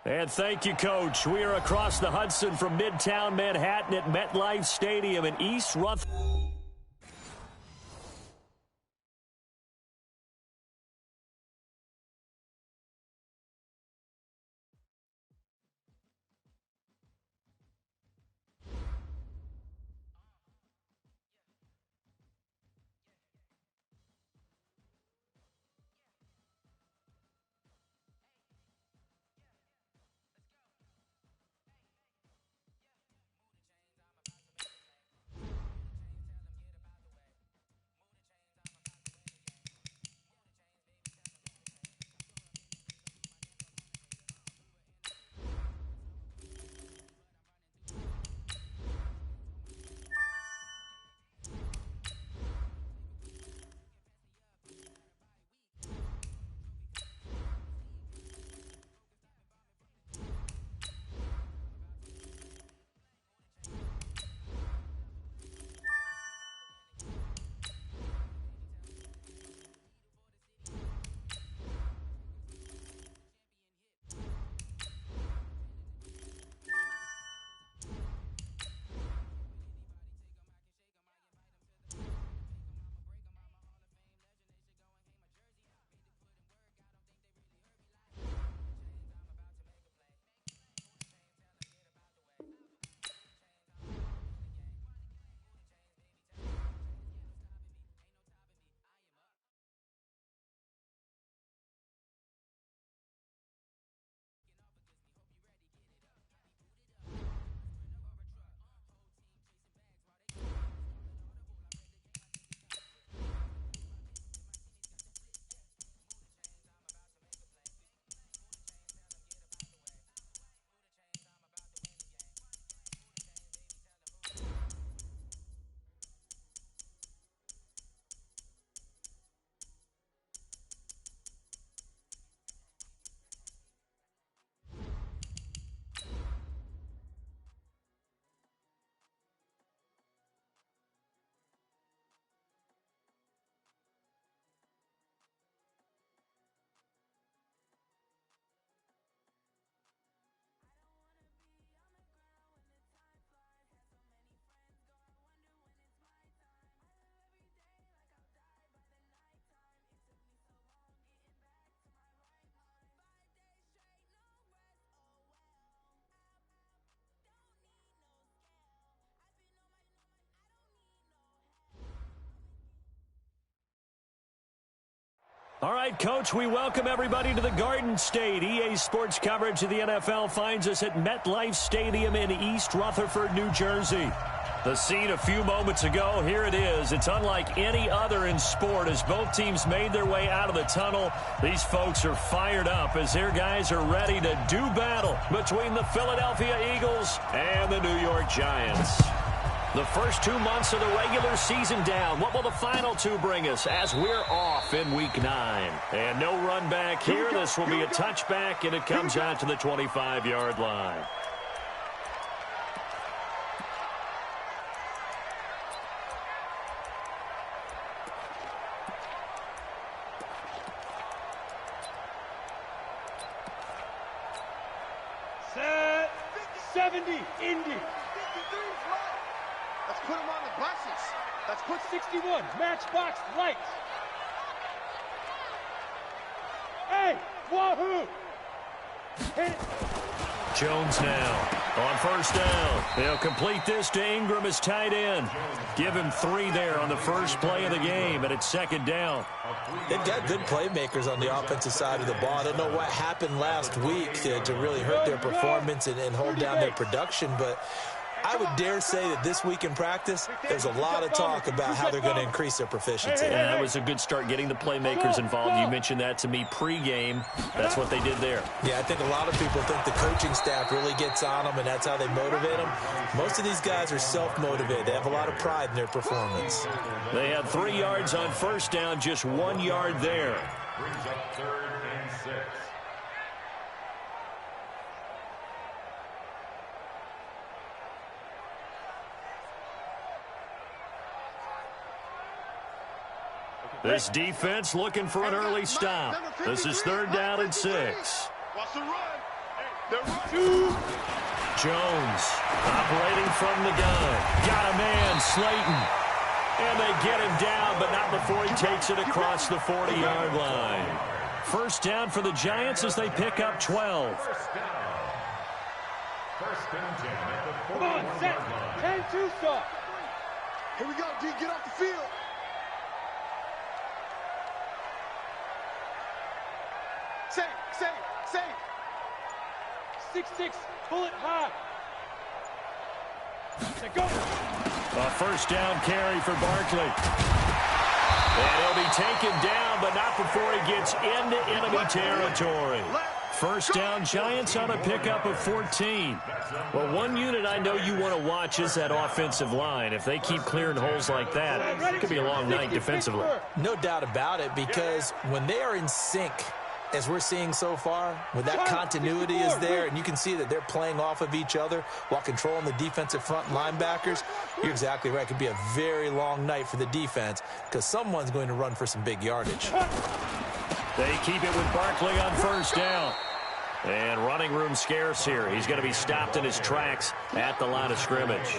And thank you, Coach. We are across the Hudson from Midtown Manhattan at MetLife Stadium in East Rutherford. All right, Coach, we welcome everybody to the Garden State. EA Sports coverage of the NFL finds us at MetLife Stadium in East Rutherford, New Jersey. The scene a few moments ago, here it is. It's unlike any other in sport as both teams made their way out of the tunnel. These folks are fired up as their guys are ready to do battle between the Philadelphia Eagles and the New York Giants. The first 2 months of the regular season down. What will the final two bring us as we're off in Week 9? And no run back here. This will be a touchback, and it comes out to the 25-yard line. Set 70, Indy. Let's put him on the buses. Let's put 61, Matchbox Lights. Hey, wahoo! Hit it. Jones now on first down. They'll complete this to Ingram as tight end. Give him 3 there on the first play of the game, and it's second down. They've got good playmakers on the offensive side of the ball. I don't know what happened last week to really hurt their performance and hold down their production, but I would dare say that this week in practice, there's a lot of talk about how they're going to increase their proficiency. And that was a good start getting the playmakers involved. You mentioned that to me pregame. That's what they did there. Yeah, I think a lot of people think the coaching staff really gets on them, and that's how they motivate them. Most of these guys are self-motivated. They have a lot of pride in their performance. They had 3 yards on first down, just 1 yard there. Brings up 3rd and 6. This defense looking for an early stop. This is 3rd down and 6. Watch the run. Hey, Jones operating from the gun. Got a man, Slayton. And they get him down, but not before he takes it across the 40-yard line. First down for the Giants as they pick up 12. First and 10 at the 40 Come on, set. 10-2 stop. Here we go, D. Get off the field. Safe. 6-6, pull it high. Set, go. A first down carry for Barkley. And he'll be taken down, but not before he gets into enemy territory. First down, Giants on a pickup of 14. Well, one unit I know you want to watch is that offensive line. If they keep clearing holes like that, it could be a long night defensively. No doubt about it, because when they are in sync, as we're seeing so far, when that continuity is there, and you can see that they're playing off of each other while controlling the defensive front linebackers, you're exactly right. It could be a very long night for the defense because someone's going to run for some big yardage. They keep it with Barkley on first down. And running room scarce here. He's going to be stopped in his tracks at the line of scrimmage.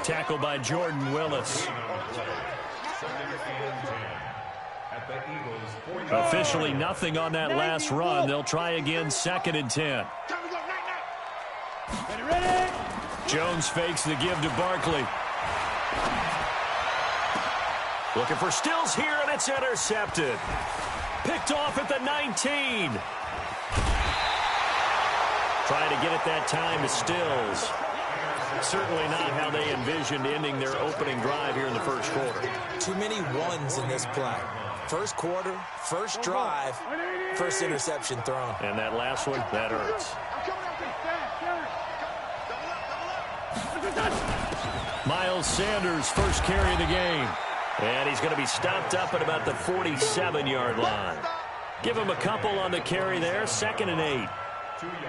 Tackled by Jordan Willis. Officially nothing on that last run. They'll try again, 2nd and 10. Ready? Jones fakes the give to Barkley. Looking for Stills here, and it's intercepted. Picked off at the 19. Trying to get it that time to Stills. Certainly not how they envisioned ending their opening drive here in the first quarter. Too many ones in this play. First quarter, first drive, first interception thrown. And that last one, that hurts. Miles Sanders, first carry of the game. And he's going to be stopped up at about the 47-yard line. Give him a couple on the carry there, 2nd and 8.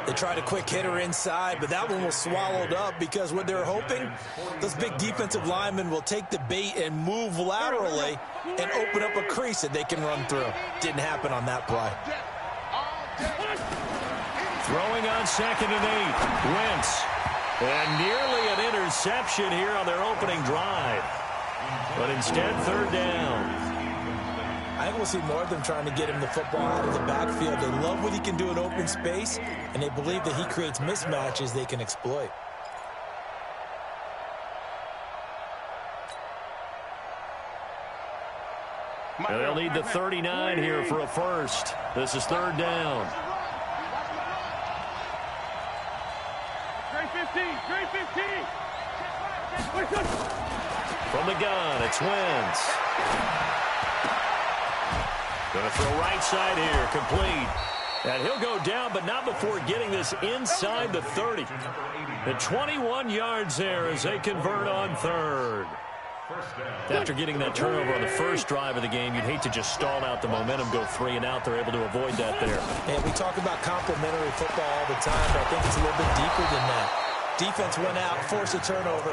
They tried a quick hitter inside, but that one was swallowed up because what they're hoping, those big defensive linemen will take the bait and move laterally and open up a crease that they can run through. Didn't happen on that play. Throwing on 2nd and 8. Wentz. And nearly an interception here on their opening drive. But instead, 3rd down. I think we'll see more of them trying to get him the football out of the backfield. They love what he can do in open space, and they believe that he creates mismatches they can exploit. And they'll need the 39 here for a first. This is 3rd down. Grade 15. From the gun, it's Wentz. Going to throw right side here, complete. And he'll go down, but not before getting this inside the 30. The 21 yards there as they convert on 3rd. After getting that turnover on the first drive of the game, you'd hate to just stall out the momentum, go 3 and out. They're able to avoid that there. And we talk about complementary football all the time, but I think it's a little bit deeper than that. Defense went out, forced a turnover,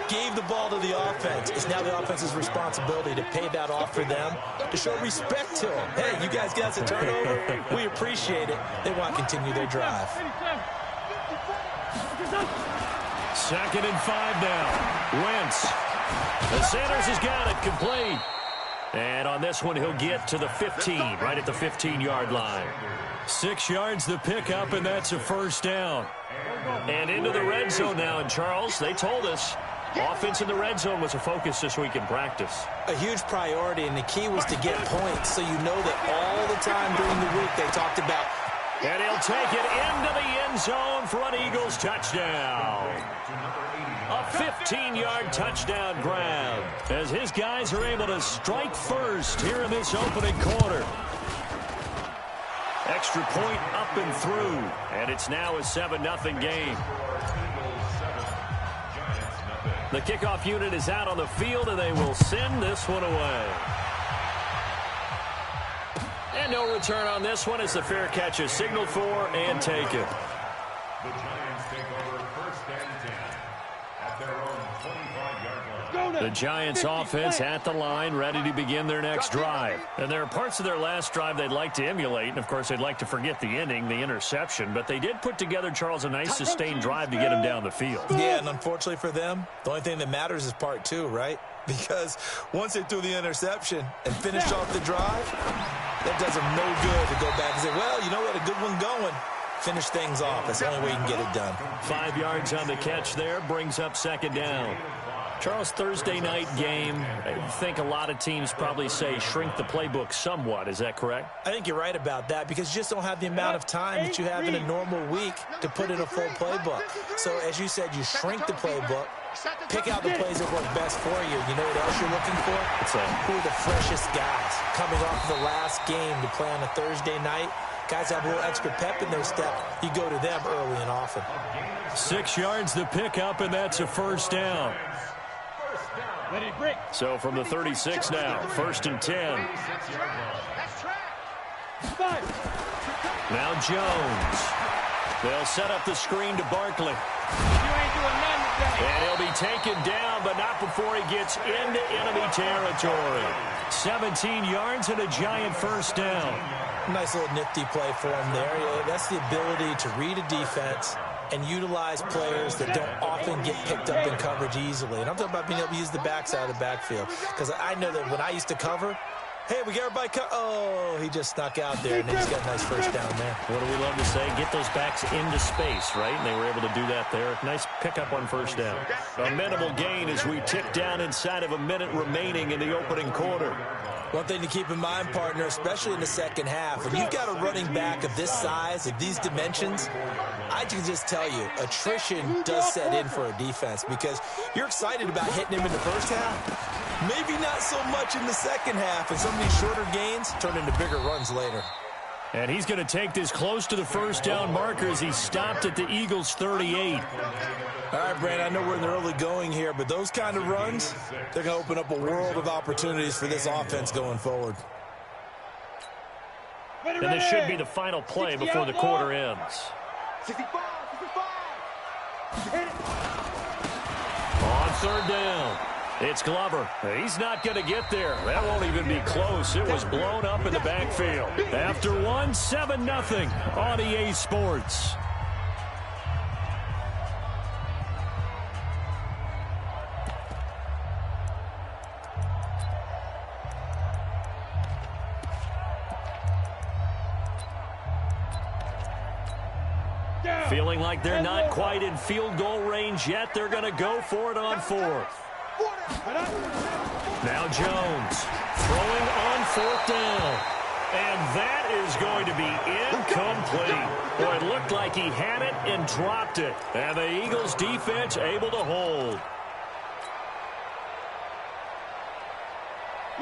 gave the ball to the offense. It's now the offense's responsibility to pay that off for them, to show respect to them. Hey, you guys got a turnover. We appreciate it. They want to continue their drive. 2nd and 5 now. Wentz. The Sanders has got it complete. And on this one, he'll get to the 15, right at the 15-yard line. 6 yards the pickup, and that's a first down. And into the red zone now. And, Charles, they told us offense in the red zone was a focus this week in practice. A huge priority, and the key was to get points, so you know that all the time during the week they talked about. And he'll take it into the end zone for an Eagles touchdown. A 15-yard touchdown grab as his guys are able to strike first here in this opening quarter. Extra point up and through, and it's now a 7-0 game. The kickoff unit is out on the field, and they will send this one away. And no return on this one as the fair catch is signaled for and taken. The Giants take over 1st and 10 at their own 25-yard line. Go The Giants offense at the line, ready to begin their next drive. And there are parts of their last drive they'd like to emulate. And, of course, they'd like to forget the inning, the interception. But they did put together, Charles, a nice sustained drive to get him down the field. Yeah, and unfortunately for them, the only thing that matters is part two, right? Because once they threw the interception and finished off the drive, that does them no good to go back and say, well, you know what, a good one going. Finish things off. That's the only way you can get it done. 5 yards on the catch there, brings up second down. Charles, Thursday night game, I think a lot of teams probably say shrink the playbook somewhat. Is that correct? I think you're right about that because you just don't have the amount of time that you have in a normal week to put in a full playbook. So, as you said, you shrink the playbook, pick out the plays that work best for you. You know what else you're looking for? Who are the freshest guys coming off the last game to play on a Thursday night? Guys have a little extra pep in their step. You go to them early and often. 6 yards the pickup, and that's a first down. So from the 36 now, 1st and 10. Now Jones. They'll set up the screen to Barkley. And he'll be taken down, but not before he gets into enemy territory. 17 yards and a Giant first down. Nice little nifty play for him there. Yeah, that's the ability to read a defense and utilize players that don't often get picked up in coverage easily. And I'm talking about being able to use the backside of the backfield. Because I know that when I used to cover, hey, we got everybody oh, he just snuck out there, and then he's got a nice first down there. What do we love to say? Get those backs into space, right? And they were able to do that there. Nice pickup on first down. A minimal gain as we tick down inside of a minute remaining in the opening quarter. One thing to keep in mind, partner, especially in the second half, when you've got a running back of this size, of these dimensions, I can just tell you, attrition does set in for a defense because you're excited about hitting him in the first half. Maybe not so much in the second half, and some of these shorter gains turn into bigger runs later. And he's going to take this close to the first down marker as he stopped at the Eagles' 38. All right, Brandon, I know we're in the early going here, but those kind of runs, they're going to open up a world of opportunities for this offense going forward. And this should be the final play before the quarter ends. 65. On third down, it's Glover. He's not going to get there. That won't even be close. It was blown up in the backfield. After one, 7-0 on EA Sports. Feeling like they're not quite in field goal range yet. They're going to go for it on fourth. Now Jones throwing on fourth down. And that is going to be incomplete. Boy, it looked like he had it and dropped it. And the Eagles defense able to hold.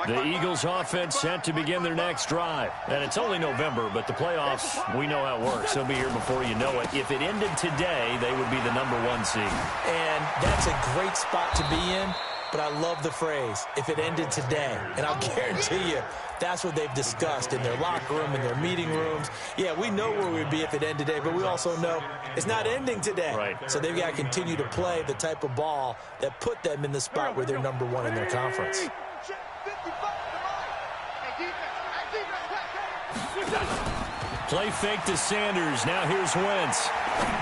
The Eagles offense set to begin their next drive. And it's only November, but the playoffs, we know how it works. They'll be here before you know it. If it ended today, they would be the #1 seed. And that's a great spot to be in, but I love the phrase, if it ended today. And I'll guarantee you, that's what they've discussed in their locker room, in their meeting rooms. Yeah, we know where we'd be if it ended today, but we also know it's not ending today. Right. So they've got to continue to play the type of ball that put them in the spot where they're #1 in their conference. Play fake to Sanders. Now here's Wentz.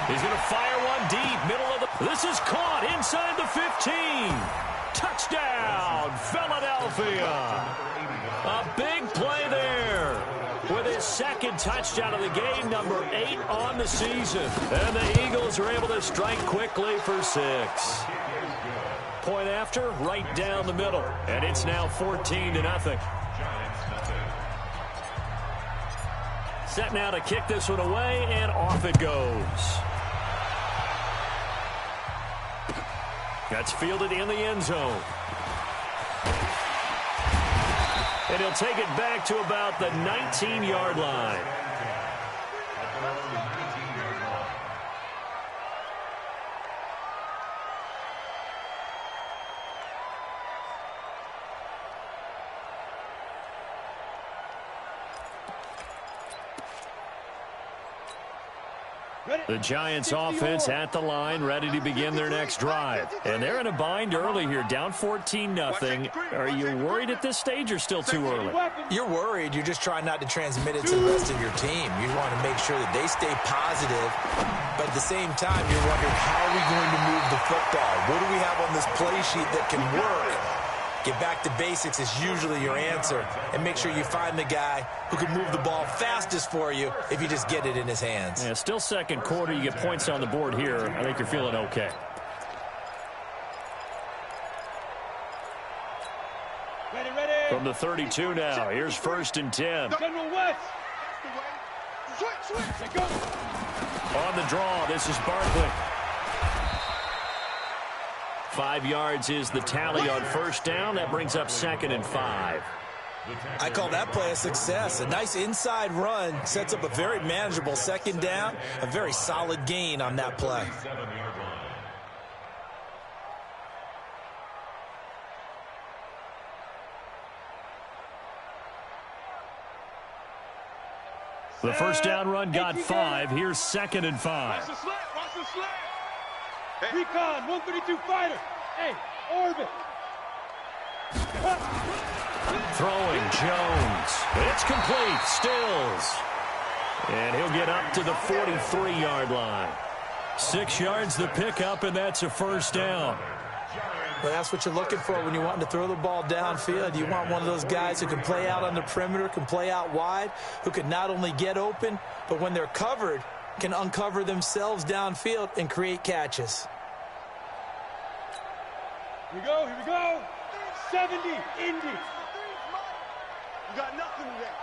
He's going to fire one deep. Middle of the... This is caught inside the 15. Touchdown, Philadelphia. A big play there. With his second touchdown of the game, #8 on the season. And the Eagles are able to strike quickly for 6. Point after, right down the middle. And it's now 14-0. Set now to kick this one away, and off it goes. That's fielded in the end zone. And he'll take it back to about the 19-yard line. The Giants offense at the line, ready to begin their next drive. And they're in a bind early here, down 14-0. Are you worried at this stage or still too early? You're worried. You're just trying not to transmit it to the rest of your team. You want to make sure that they stay positive. But at the same time, you're wondering, how are we going to move the football? What do we have on this play sheet that can work? Get back to basics is usually your answer. And make sure you find the guy who can move the ball fastest for you if you just get it in his hands. Yeah, still second quarter. You get points on the board here. I think you're feeling okay. Ready. From the 32 now, here's 1st and 10. General West. Switch. Go. On the draw, this is Barkley. 5 yards is the tally on 1st down. That brings up 2nd and 5. I call that play a success. A nice inside run sets up a very manageable 2nd down. A very solid gain on that play. The 1st down run got 5. Here's 2nd and 5. Watch the slant. Recon, 132 fighter. Hey, orbit. Throwing Jones. It's complete. Stills. And he'll get up to the 43-yard line. 6 yards the pickup, and that's a 1st down. Well, that's what you're looking for when you want to throw the ball downfield. You want one of those guys who can play out on the perimeter, can play out wide, who can not only get open, but when they're covered, can uncover themselves downfield and create catches. Here we go. 70, Indy. You got nothing today.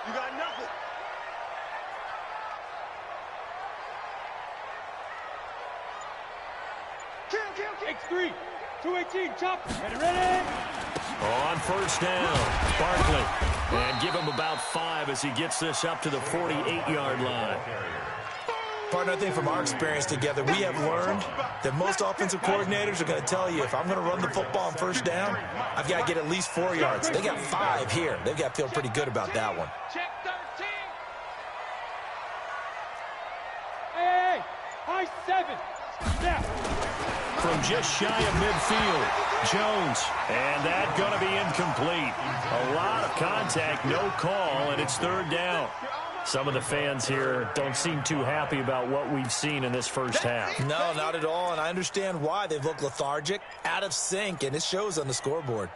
You got nothing. Kill. X3, 218, chop. Ready. On 1st down, Barkley. And give him about 5 as he gets this up to the 48-yard line. Partner, I think from our experience together, we have learned that most offensive coordinators are going to tell you, if I'm going to run the football on 1st down, I've got to get at least 4 yards. They got 5 here. They've got to feel pretty good about that one. Check 13. Hey, high 7. Snap. From just shy of midfield, Jones. And that going to be incomplete. A lot of contact, no call, and it's 3rd down. Some of the fans here don't seem too happy about what we've seen in this 1st half. No, not at all, and I understand why. They've looked lethargic, out of sync, and it shows on the scoreboard.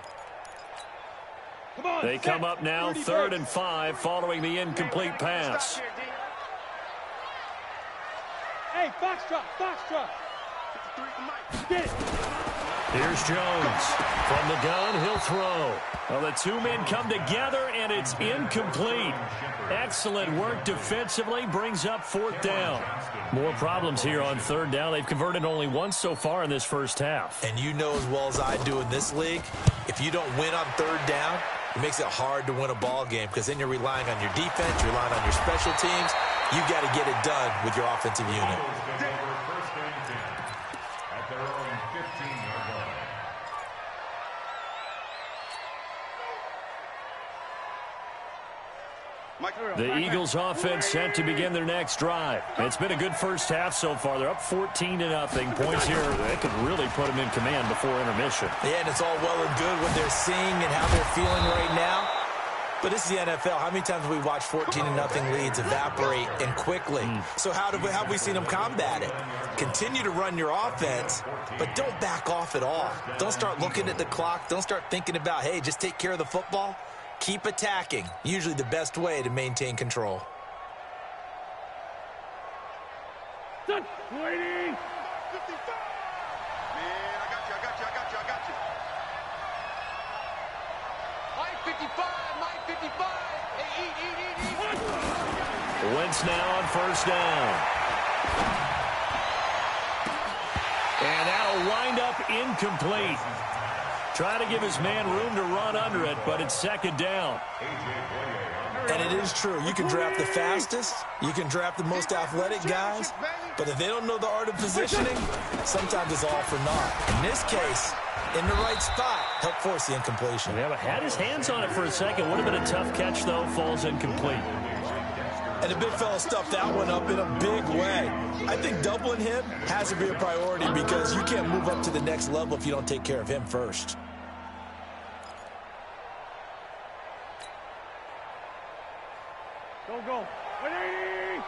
Come on, They come up now 3rd and 5 following the incomplete pass. Hey, Foxtrot. Get it. Here's Jones. From the gun, he'll throw. Well, the 2 men come together, and it's incomplete. Excellent work defensively, brings up 4th down. More problems here on 3rd down. They've converted only once so far in this 1st half. And you know as well as I do in this league, if you don't win on 3rd down, it makes it hard to win a ball game because then you're relying on your defense, you're relying on your special teams. You've got to get it done with your offensive unit. The Eagles offense set to begin their next drive. It's been a good 1st half so far. They're up 14-0. Points here, they could really put them in command before intermission. Yeah, and it's all well and good what they're seeing and how they're feeling right now. But this is the NFL. How many times have we watched 14-0 leads evaporate and quickly? So how have we seen them combat it? Continue to run your offense, but don't back off at all. Don't start looking at the clock. Don't start thinking about, hey, just take care of the football. Keep attacking. Usually the best way to maintain control. Done. Waiting. 55. Man, I got you. Mike 55. Hey, eat. Wentz now on 1st down. And that'll wind up incomplete. Try to give his man room to run under it, but it's 2nd down. And it is true. You can draft the fastest. You can draft the most athletic guys. But if they don't know the art of positioning, sometimes it's all for naught. In this case, in the right spot, help force the incompletion. Yeah, but had his hands on it for a second. Would have been a tough catch, though. Falls incomplete. And the big fella stuffed that one up in a big way. I think doubling him has to be a priority because you can't move up to the next level if you don't take care of him first. Go. 180!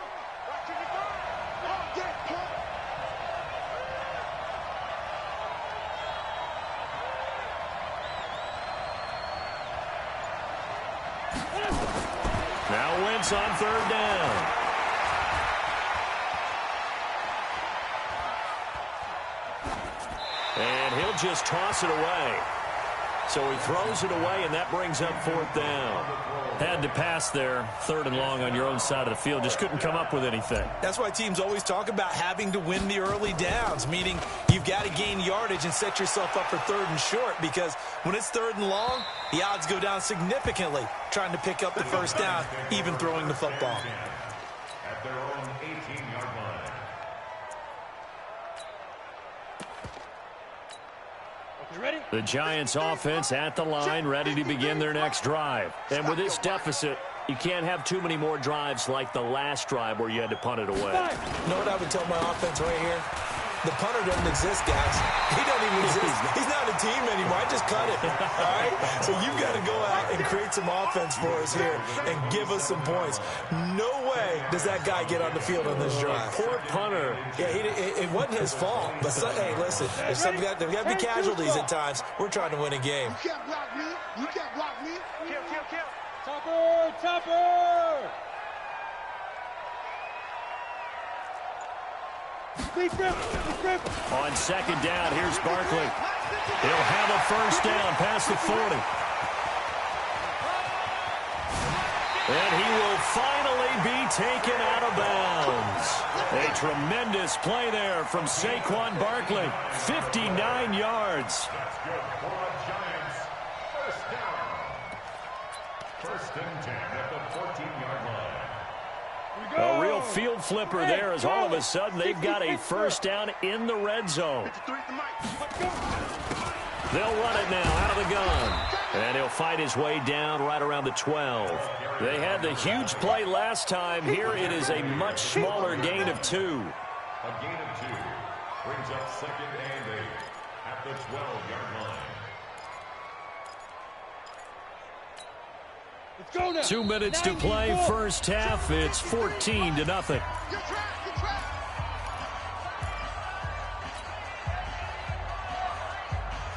Now Wentz on third down. And he'll just toss it away. So he throws it away, and that brings up fourth down. Had to pass there, third and long on your own side of the field. Just couldn't come up with anything. That's why teams always talk about having to win the early downs, meaning you've got to gain yardage and set yourself up for third and short, because when it's third and long, the odds go down significantly trying to pick up the first down, even throwing the football. At their own 18-yard line. Okay, ready? The Giants offense at the line, ready to begin their next drive. And with this deficit, you can't have too many more drives like the last drive where you had to punt it away. You know what I would tell my offense right here? The punter doesn't exist, guys. He doesn't even exist. He's not a team anymore. I just cut it. All right? So you've got to go out and create some offense for us here and give us some points. No way does that guy get on the field on this drive. Poor punter. Yeah, it wasn't his fault. But, hey, listen, there's got to be casualties at times. We're trying to win a game. You can't block me. You can't block me. Kill. Topper! On second down, here's Barkley. He'll have a first down past the 40. And he will finally be taken out of bounds. A tremendous play there from Saquon Barkley. 59 yards. That's good for the Giants. First down. First and 10 at the 14-yard line. A real field flipper there as all of a sudden they've got a first down in the red zone. They'll run it now out of the gun. And he'll fight his way down right around the 12. They had the huge play last time. Here it is a much smaller gain of 2. A gain of 2 brings up second and 8 at the 12-yard line. Let's go now. 2 minutes to play, first half. It's 14-0.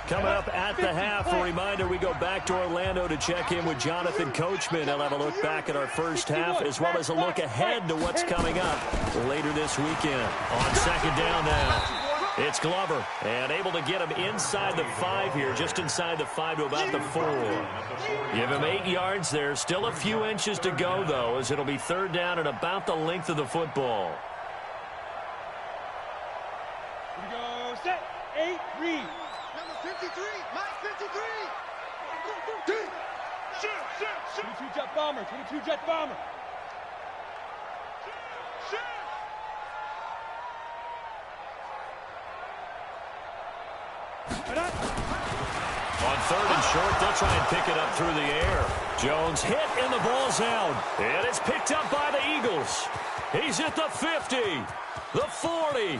Coming up at the half, a reminder, we go back to Orlando to check in with Jonathan Coachman. He'll have a look back at our first half as well as a look ahead to what's coming up later this weekend. On second down now. It's Glover, and able to get him inside the 5 here, just inside the 5 to about the 4. Give him 8 yards there. Still a few inches to go, though, as it'll be third down and about the length of the football. Here we go. Set. 8, read. Number 53, Mike 53. 22 jet bomber. 22 jet bomber. On third and short, they'll try and pick it up through the air. Jones hit, and the ball's out. And it's picked up by the Eagles. He's at the 50, the 40.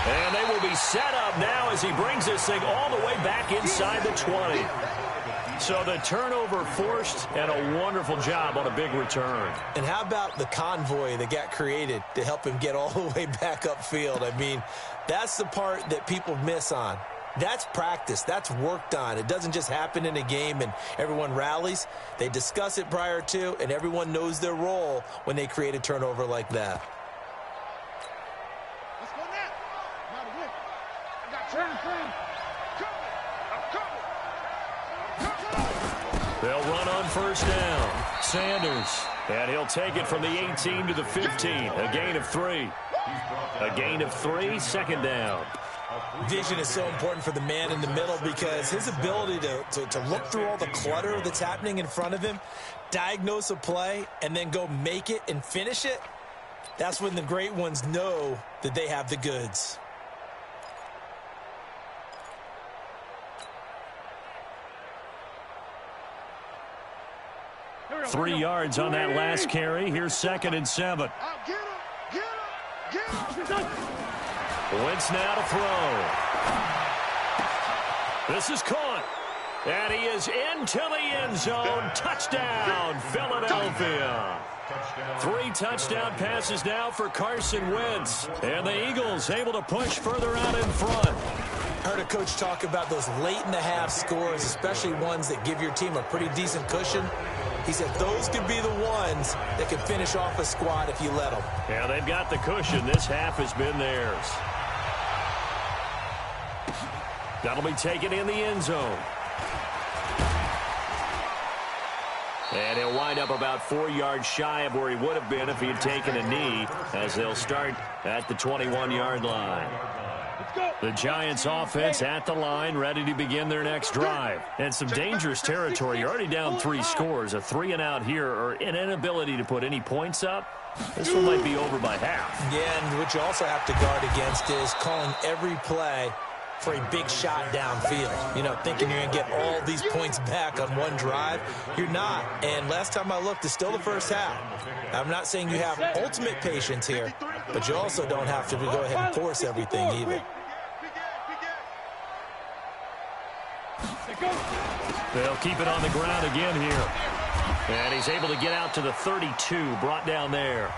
And they will be set up now as he brings this thing all the way back inside the 20. So the turnover forced, and a wonderful job on a big return. And how about the convoy that got created to help him get all the way back upfield? I mean, that's the part that people miss on. That's practice. That's worked on. It doesn't just happen in a game and everyone rallies. They discuss it prior to, and everyone knows their role when they create a turnover like that. Let's go now. Not a win. I got turn. They'll run on first down. Sanders. And he'll take it from the 18 to the 15. A gain of 3. A gain of 3, second down. Vision is so important for the man in the middle because his ability to look through all the clutter that's happening in front of him, diagnose a play, and then go make it and finish it, that's when the great ones know that they have the goods. 3 yards on that last carry. Here's 2nd and 7. Get him! Get him! Get him! Wentz now to throw. This is caught. And he is into the end zone. Touchdown, Philadelphia. 3 touchdown passes now for Carson Wentz. And the Eagles able to push further out in front. Heard a coach talk about those late-in-the-half scores, especially ones that give your team a pretty decent cushion. He said those could be the ones that can finish off a squad if you let them. Yeah, they've got the cushion. This half has been theirs. That'll be taken in the end zone. And he'll wind up about 4 yards shy of where he would have been if he had taken a knee, as they'll start at the 21-yard line. The Giants offense at the line, ready to begin their next drive. And some dangerous territory. You're already down 3 scores. A 3-and-out here, or an inability to put any points up. This one might be over by half. Yeah, and what you also have to guard against is calling every play for a big shot downfield. You know, thinking you're going to get all these points back on one drive. You're not. And last time I looked, it's still the first half. I'm not saying you have ultimate patience here, but you also don't have to go ahead and force everything either. They'll keep it on the ground again here. And he's able to get out to the 32, brought down there.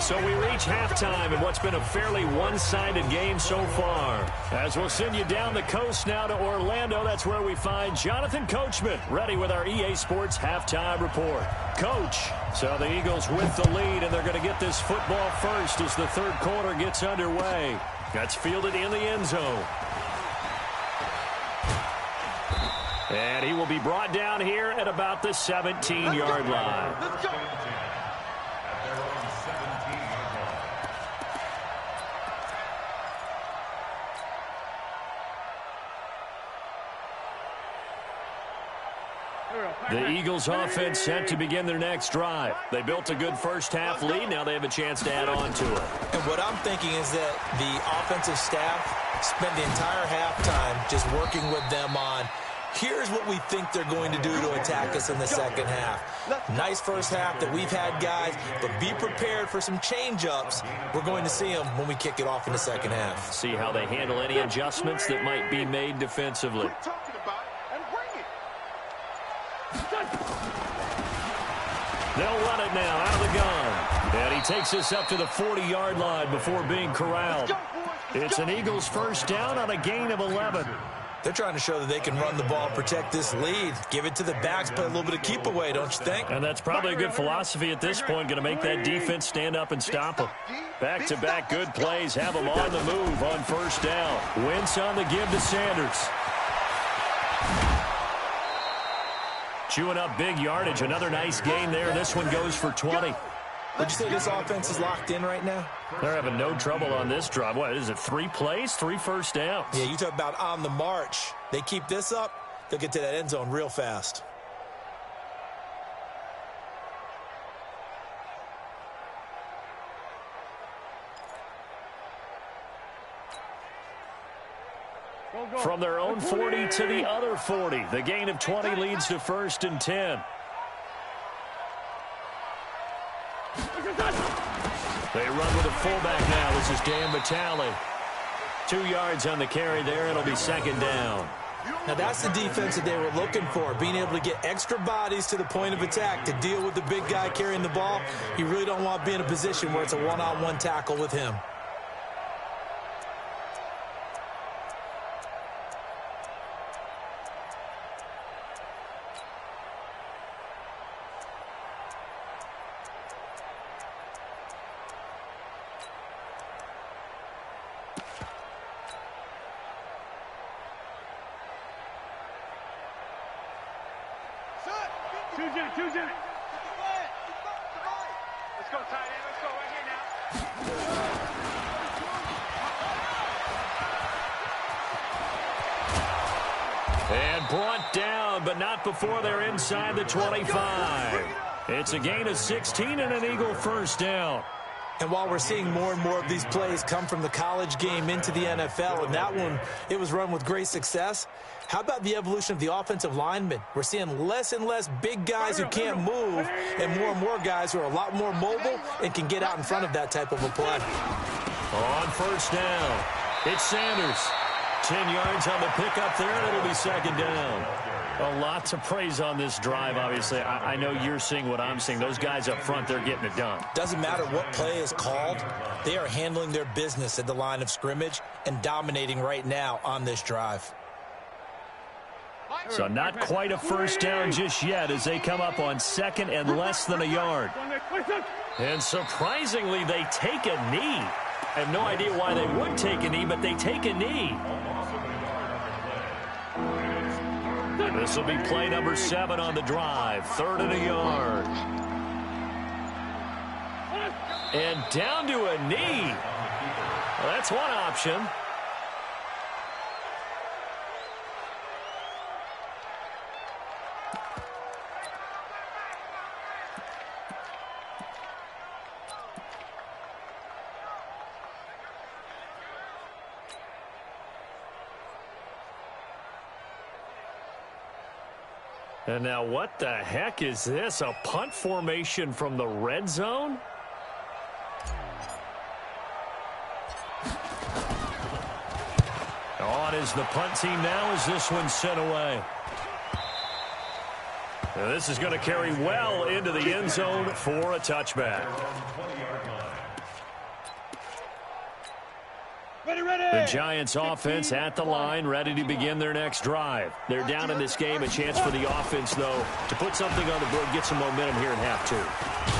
So we reach halftime in what's been a fairly one-sided game so far. As we'll send you down the coast now to Orlando, that's where we find Jonathan Coachman, ready with our EA Sports Halftime Report. Coach, so the Eagles with the lead, and they're going to get this football first as the third quarter gets underway. That's fielded in the end zone. And he will be brought down here at about the 17-yard line. Let's go. The Eagles offense set to begin their next drive. They built a good first half lead. Now they have a chance to add on to it. And what I'm thinking is that the offensive staff spent the entire halftime just working with them on, here's what we think they're going to do to attack us in the second half. Nice first half that we've had, guys, but be prepared for some change-ups. We're going to see them when we kick it off in the second half. See how they handle any adjustments that might be made defensively. Talking about it and bring it. They'll run it now out of the gun. And he takes us up to the 40-yard line before being corralled. It's an Eagles first down on a gain of 11. They're trying to show that they can run the ball and protect this lead. Give it to the backs, play a little bit of keep away, don't you think? And that's probably a good philosophy at this point, going to make that defense stand up and stop them. Back-to-back good plays have them on the move on first down. Wentz on the give to Sanders. Chewing up big yardage. Another nice gain there. This one goes for 20. Would you say this offense is locked in right now? They're having no trouble on this drive. What is it, 3 plays, 3 first downs? Yeah, you talk about on the march. They keep this up, they'll get to that end zone real fast. From their own 40 to the other 40. The gain of 20 leads to 1st and 10. They run with a fullback now. This is Dan Vitale. 2 yards on the carry there. It'll be 2nd down. Now that's the defense that they were looking for, being able to get extra bodies to the point of attack to deal with the big guy carrying the ball. You really don't want to be in a position where it's a one-on-one tackle with him. Choose it. Let's go, tight end. Let's go right here now. And brought down, but not before they're inside the 25. It's a gain of 16 and an Eagle first down. And while we're seeing more and more of these plays come from the college game into the NFL, and that one, it was run with great success, how about the evolution of the offensive linemen? We're seeing less and less big guys who can't move and more guys who are a lot more mobile and can get out in front of that type of a play. On first down, it's Sanders. 10 yards on the pickup there, and it'll be second down. A lot to praise on this drive, obviously. I know you're seeing what I'm seeing. Those guys up front, they're getting it done. Doesn't matter what play is called. They are handling their business at the line of scrimmage and dominating right now on this drive. So not quite a first down just yet as they come up on second and less than a yard. And surprisingly, they take a knee. I have no idea why they would take a knee, but they take a knee. This will be play number 7 on the drive. 3rd and a yard. And down to a knee. Well, that's one option. And now what the heck is this? A punt formation from the red zone? On is the punt team now as this one's sent away. Now this is going to carry well into the end zone for a touchback. The Giants offense at the line, ready to begin their next drive. They're down in this game. A chance for the offense, though, to put something on the board, get some momentum here in half 2.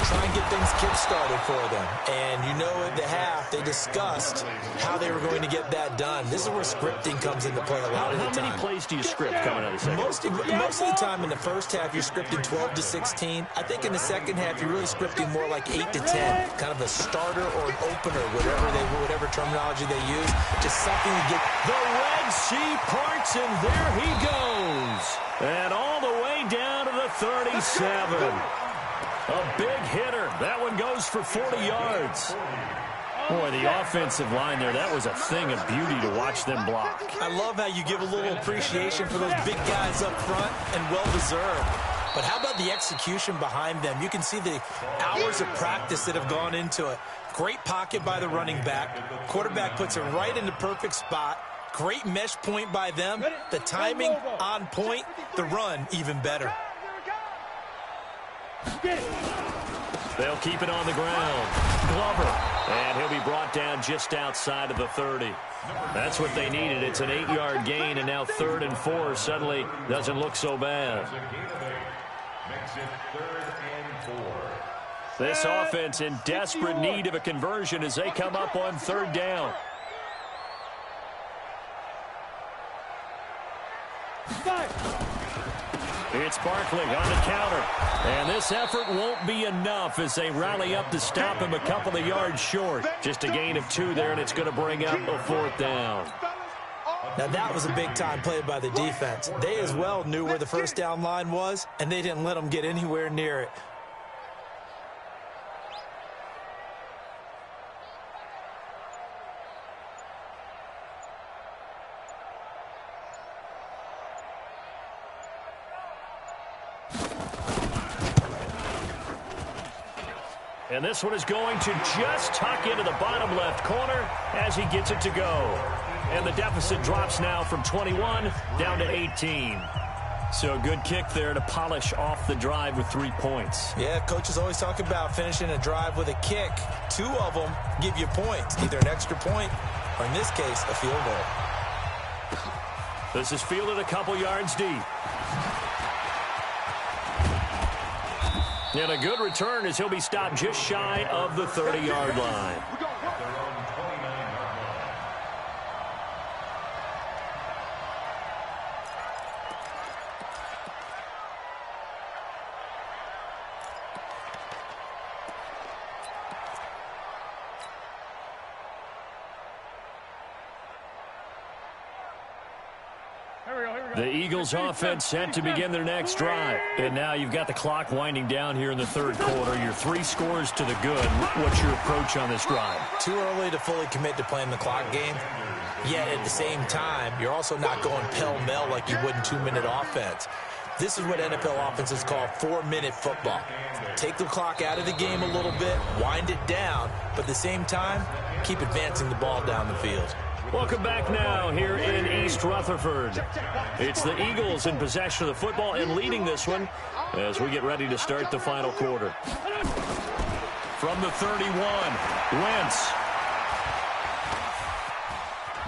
Try and get things kick-started for them. And you know at the half, they discussed how they were going to get that done. This is where scripting comes into play a lot of the time. How many plays do you script coming out of the second? Most of the time in the first half, you're scripting 12 to 16. I think in the second half, you're really scripting more like 8 to 10. Kind of a starter or an opener, whatever terminology they use. Just something to get. The Red Sea parts, and there he goes. And all the way down to the 37. A big hitter. That one goes for 40 yards. Boy, the offensive line there, that was a thing of beauty to watch them block. I love how you give a little appreciation for those big guys up front, and well-deserved. But how about the execution behind them? You can see the hours of practice that have gone into it. Great pocket by the running back. Quarterback puts it right in the perfect spot. Great mesh point by them. The timing on point. The run even better. They'll keep it on the ground. Glover. And he'll be brought down just outside of the 30. That's what they needed. It's an 8-yard gain, and now 3rd and 4 suddenly doesn't look so bad. Makes it 3rd and 4. This offense in desperate need of a conversion as they come up on 3rd down. It's Barkley on the counter. And this effort won't be enough as they rally up to stop him a couple of yards short. Just a gain of 2 there, and it's going to bring up a 4th down. Now, that was a big-time play by the defense. They as well knew where the first down line was, and they didn't let them get anywhere near it. And this one is going to just tuck into the bottom left corner as he gets it to go. And the deficit drops now from 21 down to 18. So a good kick there to polish off the drive with 3 points. Yeah, coaches always talk about finishing a drive with a kick. 2 of them give you points, either an extra point or, in this case, a field goal. This is fielded a couple yards deep. And a good return as he'll be stopped just shy of the 30-yard line. The Eagles offense set to begin their next drive. And now you've got the clock winding down here in the third quarter. You're 3 scores to the good. What's your approach on this drive? Too early to fully commit to playing the clock game. Yet at the same time, you're also not going pell-mell like you would in 2-minute offense. This is what NFL offenses call 4-minute football. Take the clock out of the game a little bit, wind it down, but at the same time, keep advancing the ball down the field. Welcome back now here in East Rutherford. It's the Eagles in possession of the football and leading this one as we get ready to start the final quarter. From the 31, Wentz.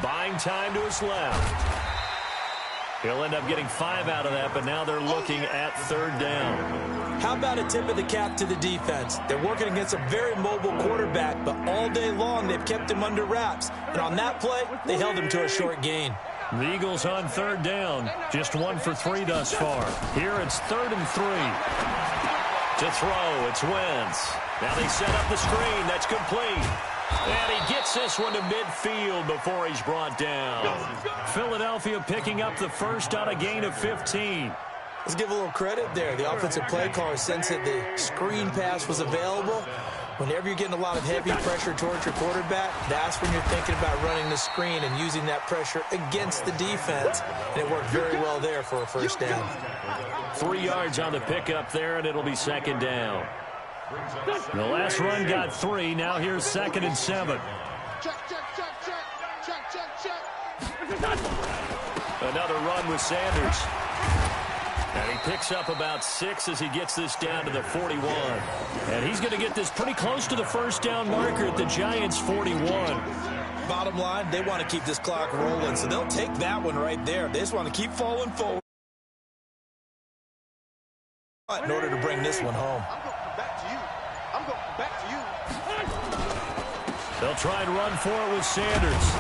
Buying time to his left. He'll end up getting 5 out of that, but now they're looking at third down. How about a tip of the cap to the defense? They're working against a very mobile quarterback, but all day long they've kept him under wraps. And on that play, they held him to a short gain. The Eagles on third down, just 1 for 3 thus far. Here it's 3rd and 3. To throw, it's Wentz. Now they set up the screen. That's complete. And he gets this one to midfield before he's brought down. Philadelphia picking up the first on a gain of 15. Let's give a little credit there. The offensive play caller sensed that the screen pass was available. Whenever you're getting a lot of heavy pressure towards your quarterback, that's when you're thinking about running the screen and using that pressure against the defense. And it worked very well there for a first down. 3 yards on the pickup there, and it'll be 2nd down. The last run got 3. Now here's 2nd and 7. Another run with Sanders. And he picks up about 6 as he gets this down to the 41. And he's going to get this pretty close to the first down marker at the Giants' 41. Bottom line, they want to keep this clock rolling, so they'll take that one right there. They just want to keep falling forward in order to bring this one home. They'll try and run for it with Sanders.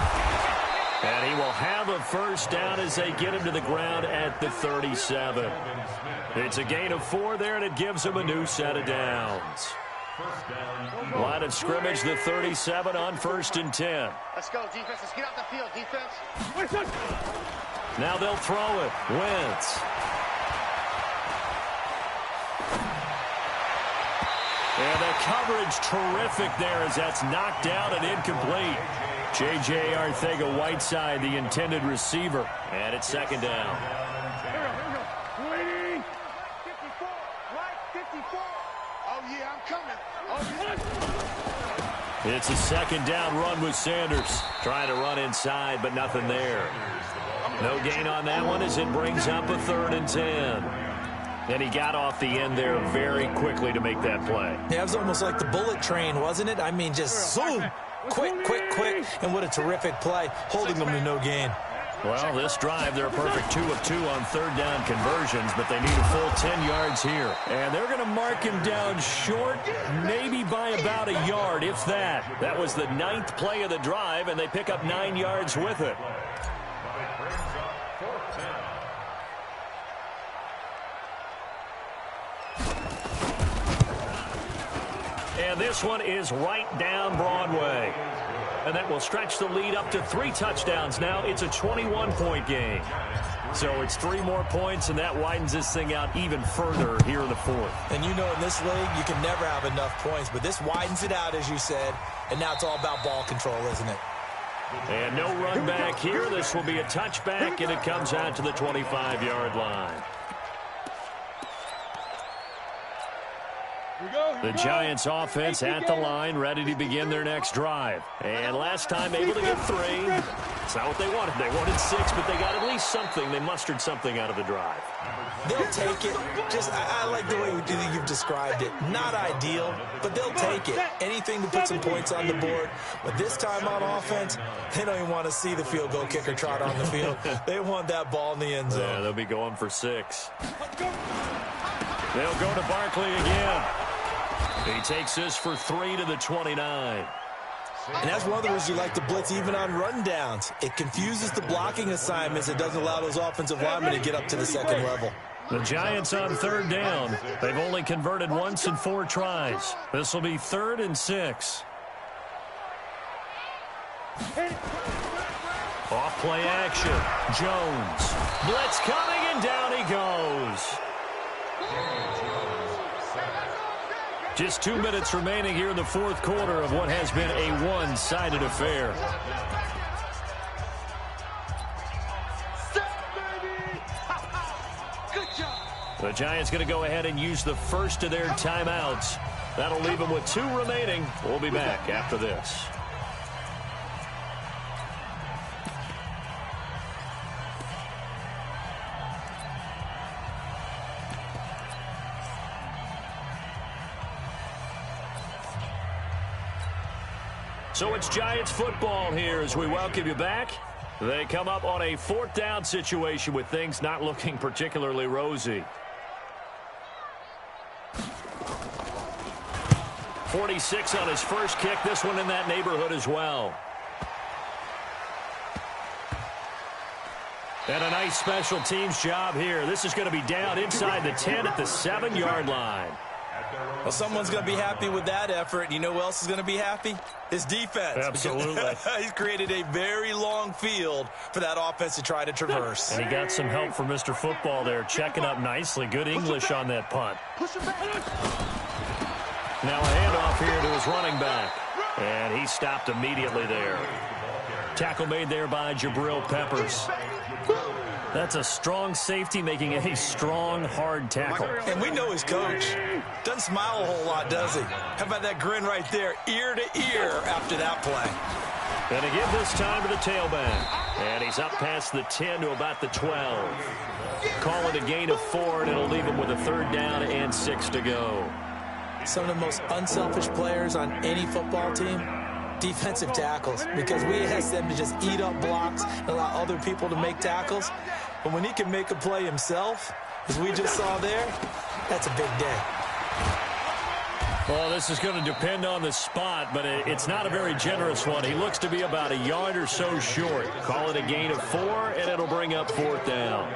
And he will have a first down as they get him to the ground at the 37. It's a gain of 4 there, and it gives him a new set of downs. Line of scrimmage, the 37 on 1st and 10. Let's go, defense. Let's get out the field, defense. Now they'll throw it. Wentz. And the coverage terrific there as that's knocked down and incomplete. J.J. Arcega-Whiteside, the intended receiver. And it's 2nd down. Waiting. 54. Right, 54. Oh, yeah, I'm coming. Oh, yeah. It's a 2nd down run with Sanders. Trying to run inside, but nothing there. No gain on that one as it brings up a 3rd and 10. And he got off the end there very quickly to make that play. Yeah, it was almost like the bullet train, wasn't it? I mean, just zoom. Quick, quick, quick. And what a terrific play, holding them to no gain. Well, this drive, they're a perfect 2 of 2 on 3rd down conversions, but they need a full 10 yards here. And they're going to mark him down short, maybe by about a yard, if that. That was the 9th play of the drive, and they pick up 9 yards with it. And this one is right down Broadway. And that will stretch the lead up to 3 touchdowns now. It's a 21-point game. So it's 3 more points, and that widens this thing out even further here in the 4th. And you know in this league, you can never have enough points. But this widens it out, as you said. And now it's all about ball control, isn't it? And no run back here. This will be a touchback, and it comes out to the 25-yard line. The Giants offense at the line, ready to begin their next drive. And last time able to get 3. It's not what they wanted. They wanted 6, but they got at least something. They mustered something out of the drive. They'll take it. I like the way you've described it. Not ideal, but they'll take it. Anything to put some points on the board. But this time on offense, they don't even want to see the field goal kicker trot on the field. They want that ball in the end zone. Yeah, they'll be going for 6. They'll go to Barkley again. He takes this for 3 to the 29. And that's one of the reasons you like to blitz even on rundowns. It confuses the blocking assignments. It doesn't allow those offensive linemen to get up to the 2nd level. The Giants on 3rd down. They've only converted once in 4 tries. This will be 3rd and 6. Off play action. Jones. Blitz coming, and down he goes. Just 2 minutes remaining here in the fourth quarter of what has been a one-sided affair. The Giants going to go ahead and use the first of their timeouts. That'll leave them with 2 remaining. We'll be back after this. So it's Giants football here as we welcome you back. They come up on a 4th down situation with things not looking particularly rosy. 46 on his first kick. This one in that neighborhood as well. And a nice special teams job here. This is going to be down inside the 10 at the 7-yard line. Well, someone's going to be happy with that effort. You know who else is going to be happy? His defense. Absolutely. He's created a very long field for that offense to try to traverse. And he got some help from Mr. Football there, checking up nicely. Good English on that punt. Now a handoff here to his running back. And he stopped immediately there. Tackle made there by Jabril Peppers. That's a strong safety making a strong, hard tackle. And we know his coach. Doesn't smile a whole lot, does he? How about that grin right there, ear to ear after that play? And again this time to the tailback. And he's up past the 10 to about the 12. Call it a gain of 4, and it'll leave him with a 3rd down and 6 to go. Some of the most unselfish players on any football team, defensive tackles, because we ask them to just eat up blocks and allow other people to make tackles. But when he can make a play himself, as we just saw there, that's a big day. Well, this is going to depend on the spot, but it's not a very generous one. He looks to be about a yard or so short. Call it a gain of 4, and it'll bring up 4th down.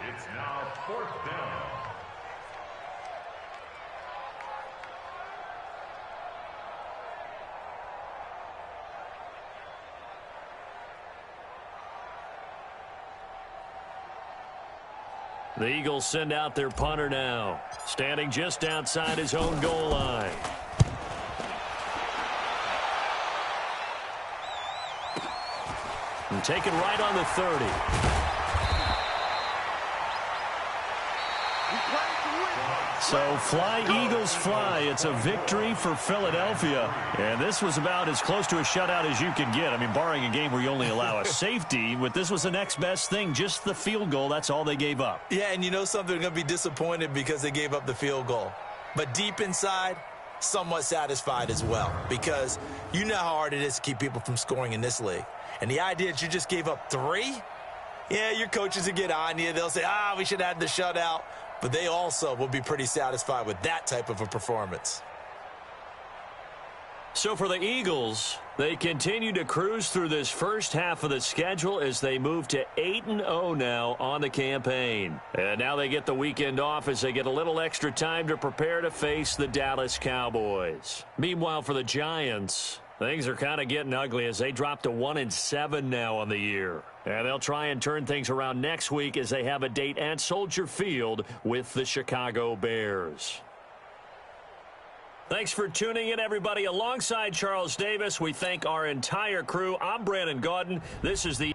It's now 4th down. The Eagles send out their punter now, standing just outside his own goal line. And taken right on the 30. So fly, Eagles, fly. It's a victory for Philadelphia. And this was about as close to a shutout as you can get. I mean, barring a game where you only allow a safety, but this was the next best thing. Just the field goal. That's all they gave up. Yeah, and you know something, they're going to be disappointed because they gave up the field goal. But deep inside, somewhat satisfied as well, because you know how hard it is to keep people from scoring in this league. And the idea that you just gave up 3, yeah, your coaches will get on you. They'll say, we should have the shutout. But they also will be pretty satisfied with that type of a performance. So for the Eagles, they continue to cruise through this first half of the schedule as they move to 8-0 now on the campaign. And now they get the weekend off as they get a little extra time to prepare to face the Dallas Cowboys. Meanwhile, for the Giants, things are kind of getting ugly as they drop to 1-7 now on the year. And they'll try and turn things around next week as they have a date at Soldier Field with the Chicago Bears. Thanks for tuning in, everybody. Alongside Charles Davis, we thank our entire crew. I'm Brandon Gaudin. This is the